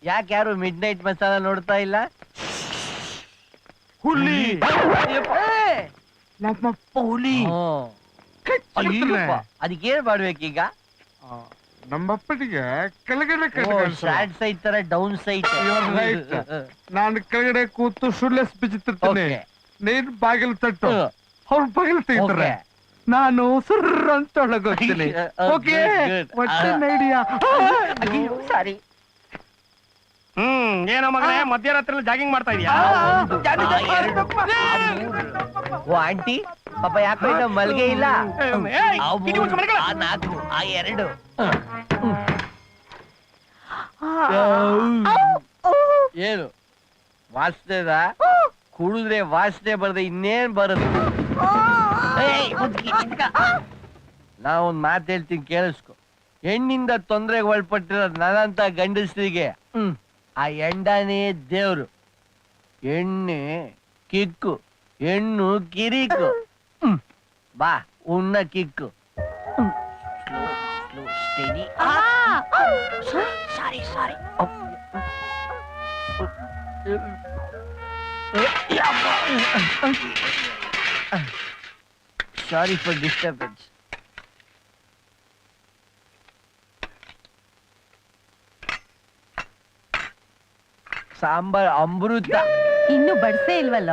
ಯಾಕೆ ಯಾರು mid night masala ನೋಡ್ತಾ ಇಲ್ಲ? ಹುಲಿ ನಮ್ಮಪ್ಪ ಹುಲಿ ಅದಕ್ಕೇನ್ ಮಾಡ್ಬೇಕೀಗ? ನಮ್ಮಪ್ಪನಿಗೆ ಕೆಳಗಡೆ ಸ್ಯಾಡ್ ಸೈಡ್ ತರ ಡೌನ್ ಸೈಡ್. ನಾನು ಕೆಳಗಡೆ ಕೂತು ಶುಡ್ಲೆಸ್ ಬಿಚ್ಚುತ್ತಿರ್ತೀನಿ, ನೀನ್ ಬಾಗಿಲು ತಟ್ಟು, ಅವ್ರ ಬಾಗಿಲು ತೆಗಿತಾರೆ, ನಾನು ಸುರ್ರ ಅಂತ ಒಳಗೋಗ್ತೀನಿ. Okay idea. ಸಾರಿ. ಏನೋ ಮಗನೇ ಮಧ್ಯರಾತ್ರಿ ಜಾಗಿಂಗ್ ಮಾಡ್ತಾ ಇದೀಯಾ? ಓ ಆಂಟಿ ಪಾಪ ಯಾಕೋ ಇನ್ನ ಮಲ್ಗೆ ಇಲ್ಲ. ಆ 4 ಆ 2 ಏನು ವಾಸನೆದ? ಕುಡಿದ್ರೆ ವಾಸನೆ ಬರದೆ ಇನ್ನೇನ್ ಬರುತ್ತೆ? ನಾ ಒಂದ್ ಮಾತು ಹೇಳ್ತೀನಿ ಕೇಳಿಸ್ಕೊ. ಹೆಣ್ಣಿಂದ ತೊಂದರೆಗೆ ಒಳಪಟ್ಟಿರೋ ನನ್ನಂತ ಗಂಡಸ್ರಿಗೆ ಆ ಎಂಡನೇ ದೇವ್ರು. ಎಣ್ಣೆ ಕಿಕ್ಕು, ಹೆಣ್ಣು ಕಿರಿಕು. ಬಾ ಉಣ್ಣ ಕಿಕ್ಕು. Sorry sorry. Sorry for disturbance. Sambar ಅಮೃತ. ಇನ್ನು ಬಡ್ಸೇ ಇಲ್ವಲ್ಲ?